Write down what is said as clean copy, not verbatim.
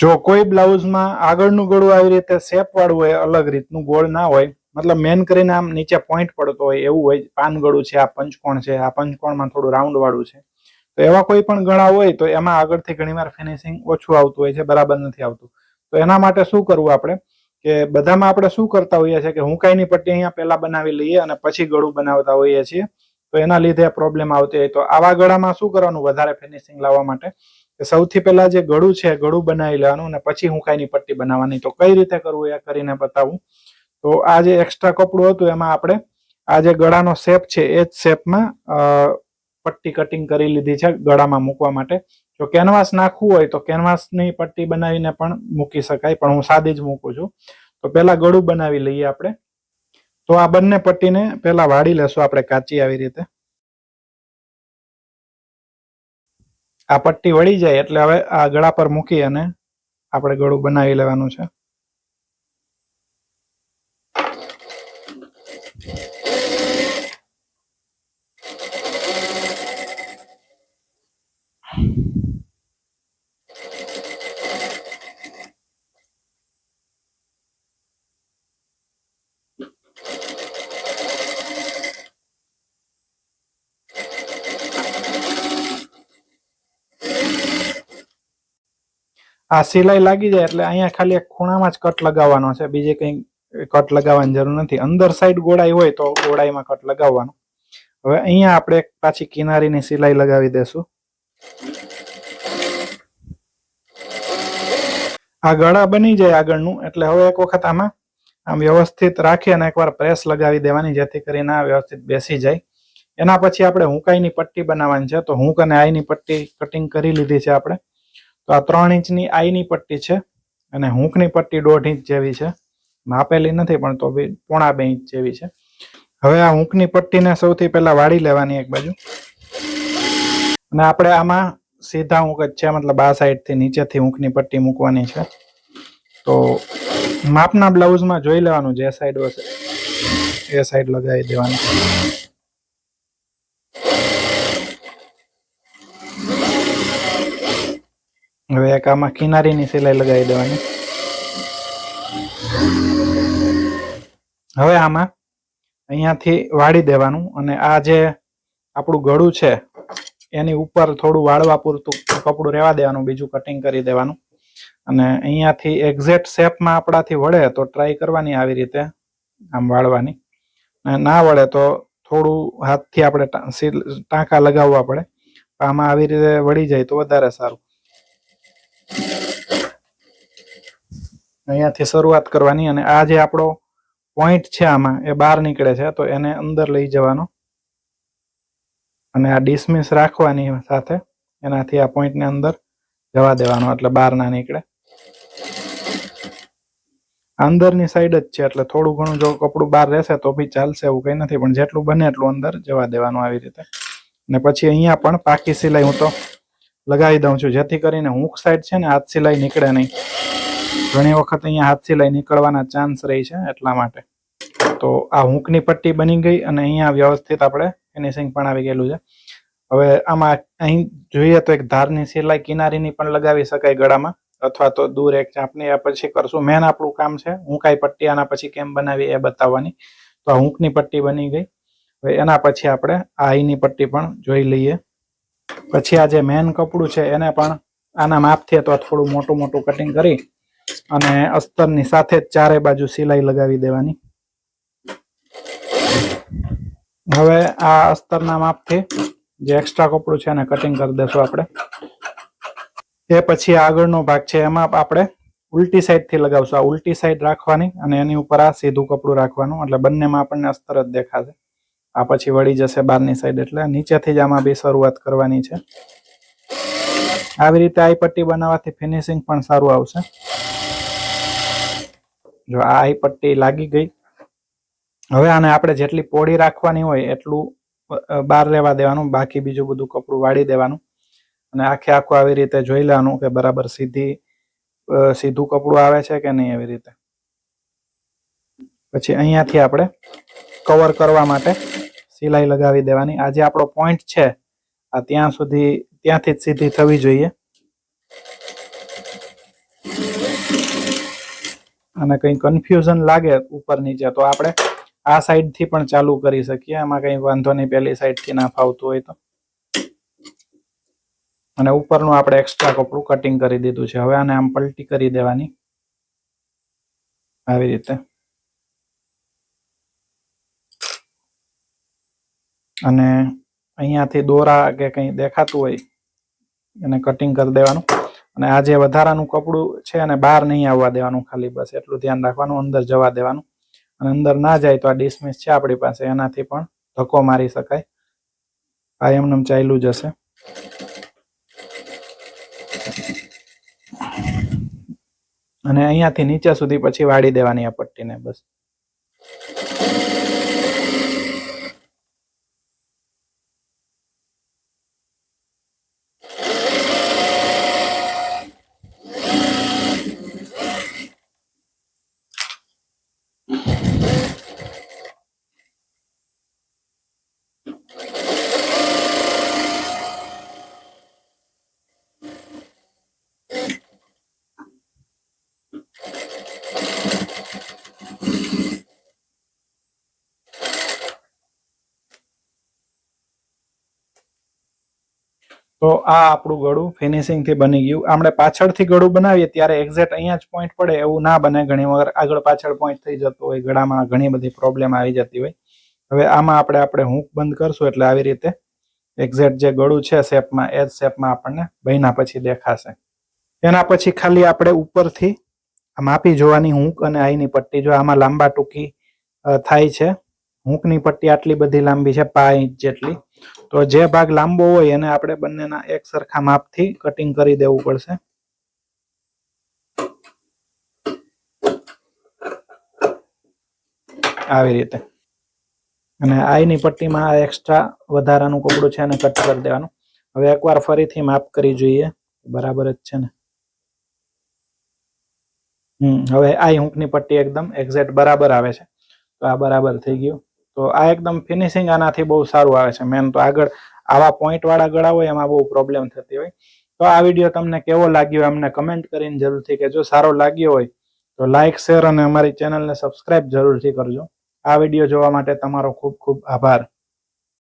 જો કોઈ બ્લાઉઝમાં આગળનું ગળું આવી રીતે શેપ વાળું હોય, અલગ રીતનું ગોળ ના હોય, મતલબ મેન કરીને આમ નીચે પોઈન્ટ પડતો હોય એવું હોય, પાન ગળું છે, આ પંચકોણ છે, આ પંચકોણમાં થોડું રાઉન્ડ વાળું છે, તો એવા કોઈ પણ ગળા હોય તો એમાં આગળથી ઘણીવાર ફિનિશિંગ ઓછું આવતું હોય છે, બરાબર નથી આવતું. તો એના માટે શું કરવું આપણે કે બધામાં આપણે શું કરતા હોઈએ છીએ કે હુંકાઈની પટ્ટી અહીંયા પહેલા બનાવી લઈએ અને પછી ગળું બનાવતા હોઈએ છીએ, તો એના લીધે પ્રોબ્લેમ આવતી હોય. તો આવા ગળામાં શું કરવાનું વધારે ફિનિશિંગ લાવવા માટે કે સૌથી પહેલા જે ગળું છે ગળું બનાવી લેવાનું અને પછી હુંકાઈની પટ્ટી બનાવવાની. તો કઈ રીતે કરવું એ કરીને બતાવું. તો આ જે એક્સ્ટ્રા કપડું હતું એમાં આપણે આ જે ગળાનો શેપ છે એ જ શેપમાં પટ્ટી કટિંગ કરી લીધી છે ગળામાં મૂકવા માટે. જો કેનવાસ નાખવું હોય તો કેનવાસની પટ્ટી બનાવીને પણ મૂકી શકાય, પણ હું સાદી જ મૂકું છું. તો પહેલા ગળું બનાવી લઈએ આપણે. તો આ બંને પટ્ટીને પહેલા વાળી લેશું આપણે કાચી આવી રીતે. આ પટ્ટી વળી જાય એટલે હવે આ ગળા પર મૂકી અને આપણે ગળું બનાવી લેવાનું છે. આ સિલાઈ લાગી જાય એટલે અહીંયા ખાલી એક ખૂણામાં જ કટ લગાવવાનો છે, બીજે કંઈ કટ લગાવવાની જરૂર નથી. અંદર સાઈડ ગોળાઈ હોય તો ગોળાઈમાં કટ લગાવવાનો. હવે અહીંયા આપણે પાછી કિનારીની સિલાઈ લગાવી દેશું. આ ગળા બની જાય આગળનું એટલે હવે એક વખત આમાં આમ વ્યવસ્થિત રાખી અને એકવાર પ્રેસ લગાવી દેવાની, જેથી કરીને આ વ્યવસ્થિત બેસી જાય. એના પછી આપણે હુંકાઈની પટ્ટી બનાવવાની છે. તો હુંક અને આઈની પટ્ટી કટિંગ કરી લીધી છે આપણે. તો આ 3 ઇંચની આઈની પટ્ટી છે અને હુંકની પટ્ટી 1.5 ઇંચ જેવી છે, માપેલી નથી પણ તો બી 1.25 ઇંચ જેવી છે. હવે આ હુંકની પટ્ટીને સૌથી પહેલા વાળી લેવાની એક બાજુ, અને આપણે આમાં સીધા હુંક જ છે, મતલબ આ સાઈડથી નીચેથી હુંકની પટ્ટી મૂકવાની છે. તો માપના બ્લાઉઝમાં જોઈ લેવાનું જે સાઈડ હશે એ સાઈડ લગાવી દેવાની. હવે એક આમાં કિનારીની સિલાઈ લગાવી દેવાની. હવે આમાં અહીંયાથી વાળી દેવાનું અને આ જે આપણું ગળું છે એની ઉપર થોડું વાળવા પૂરતું કપડું રહેવા દેવાનું, બીજું કટિંગ કરી દેવાનું. અને અહીંયાથી એક્ઝેક્ટ શેપમાં આપણાથી વળે તો ટ્રાય કરવાની આવી રીતે આમ વાળવાની, ના વળે તો થોડું હાથથી આપણે ટાંકા લગાવવા પડે. આમાં આવી રીતે વળી જાય તો વધારે સારું. અહીંયાથી શરૂઆત કરવાની અને આ જે આપણો પોઈન્ટ છે આમાં એ બહાર નીકળે છે તો એને અંદર લઈ જવાનો અને આ ડિસમિસ રાખવાની સાથે, એનાથી આ પોઈન્ટને અંદર જવા દેવાનો એટલે બહાર ના નીકળે. અંદરની સાઈડ જ છે એટલે થોડું ઘણું જો કપડું બહાર રહેશે તો બી ચાલશે, એવું કંઈ નથી, પણ જેટલું બને એટલું અંદર જવા દેવાનું આવી રીતે. ને પછી અહીંયા પણ પાકી સિલાઈ હું તો લગાવી દઉં છું, જેથી કરીને હુક સાઈડ છે ને હાથ સિલાઈ નીકળે નહીં. ઘણી વખત અહીંયા હાથ સિલાઈ નીકળવાના ચાન્સ રહી છે એટલા માટે. તો આ હુકની પટ્ટી બની ગઈ અને અહીંયા વ્યવસ્થિત આપણે ફિનિશિંગ પણ આવી ગયેલું છે. હવે આમાં અહીં જોઈએ તો એક ધારની સિલાઈ કિનારીની પણ લગાવી શકાય ગળામાં, અથવા તો દૂર એક ચાંપની. આ પછી કરશું. મેન આપણું કામ છે હુંકાઈ પટ્ટી આના પછી કેમ બનાવી એ બતાવવાની. તો આ હુંકની પટ્ટી બની ગઈ. હવે એના પછી આપણે આ આઈની પટ્ટી પણ જોઈ લઈએ. પછી આ જે મેન કપડું છે એને પણ આના માપથી અથવા થોડું મોટું મોટું કટિંગ કરી અને અસ્તરની સાથે જ ચારે બાજુ સિલાઈ લગાવી દેવાની. હવે આ અસ્તરના માપથી જે એક્સ્ટ્રા કપડું છે એને કટિંગ કરી દેશું આપણે. એ પછી આગળનો ભાગ છે એમાં આપણે ઉલટી સાઈડથી લગાવશું. આ ઉલટી સાઈડ રાખવાની અને એની ઉપર આ સીધું કપડું રાખવાનું, એટલે બંનેમાં આપણને અસ્તર જ દેખાશે. આ પછી વળી જશે બહારની સાઈડ, એટલે નીચેથી જ આમાં બી શરૂઆત કરવાની છે. આવી રીતે આઈ પટ્ટી બનાવવાથી ફિનિશિંગ પણ સારું આવશે. જો આ આઈ પટ્ટી લાગી ગઈ. હવે આને આપણે જેટલી પોળી રાખવાની હોય એટલું બહાર રહેવા દેવાનું, બાકી બીજું બધું કપડું વાળી દેવાનું અને આખે આખું આવી રીતે જોઈ લેવાનું કે બરાબર સીધું કપડું આવે છે કે નહીં. એવી રીતે પછી અહીંયાથી આપણે કવર કરવા માટે સિલાઈ લગાવી દેવાની. આ જે આપણો પોઈન્ટ છે આ ત્યાંથી જ સીધી થવી જોઈએ. અને કંઈ કન્ફ્યુઝન લાગે ઉપર નીચે તો આપણે આ સાઈડથી પણ ચાલુ કરી શકીએ, એમાં કંઈ વાંધો નહીં, પહેલી સાઈડથી ના ફાવતું હોય તો. અને ઉપરનું આપણે એક્સ્ટ્રા કપડું કટિંગ કરી દીધું છે. હવે આને આમ પલટી કરી દેવાની આવી રીતે, અને અહીંયાથી દોરા કે કંઈ દેખાતું હોય એને કટિંગ કરી દેવાનું. અને આ જે વધારાનું કપડું છે એને બહાર નહીં આવવા દેવાનું, ખાલી બસ એટલું ધ્યાન રાખવાનું, અંદર જવા દેવાનું. અને અંદર ના જાય તો આ ડિસમિસ છે આપણી પાસે, એનાથી પણ ધક્કો મારી શકાય. આ એમનેમ ચાલ્યું જશે. અને અહીંયાથી નીચે સુધી પછી વાળી દેવાની આ પટ્ટીને બસ. તો આ આપણું ગળું ફિનિશિંગથી બની ગયું. આપણે પાછળથી ગળું બનાવીએ ત્યારે એક્ઝેક્ટ અહીંયા જ પોઈન્ટ પડે એવું ના બને. ઘણી વખત આગળ પાછળ પોઈન્ટ થઈ જતો હોય, ગળામાં ઘણી બધી પ્રોબ્લેમ આવી જતી હોય. હવે આમાં આપણે હૂક બંધ કરશું એટલે આવી રીતે એક્ઝેક્ટ જે ગળું છે શેપમાં, એ જ શેપમાં આપણને બન્યા પછી દેખાશે. એના પછી ખાલી આપણે ઉપરથી માપી જોવાની હૂક અને આઈની પટ્ટી. જો આમાં લાંબા ટૂંકી થાય છે, હૂકની પટ્ટી આટલી બધી લાંબી છે, 5 ઇંચ જેટલી. તો જે ભાગ લાંબો હોય એને આપણે બંનેના એક સરખા માપથી કટિંગ કરી દેવું પડશે. આવી રીતે. અને આઈની પટ્ટીમાં એક્સ્ટ્રા વધારાનું કપડું છે એને કટ કરી દેવાનું. હવે એકવાર ફરીથી માપ કરી જોઈએ, બરાબર જ છે ને? હવે આઈ હૂકની પટ્ટી એકદમ એક્ઝેક્ટ બરાબર આવે છે. તો આ બરાબર થઈ ગયું. તો આ એકદમ ફિનિશિંગ આનાથી બહુ સારું આવે છે. મેન તો આગળ આવા પોઈન્ટ વાળા ગળા હોય એમાં બહુ પ્રોબ્લેમ થતી હોય. તો આ વિડીયો તમને કેવો લાગ્યો અમને કમેન્ટ કરીને જરૂરથી કહેજો. સારો લાગ્યો હોય તો લાઈક, શેર અને અમારી ચેનલને સબસ્ક્રાઇબ જરૂરથી કરજો. આ વિડીયો જોવા માટે તમારો ખૂબ ખૂબ આભાર.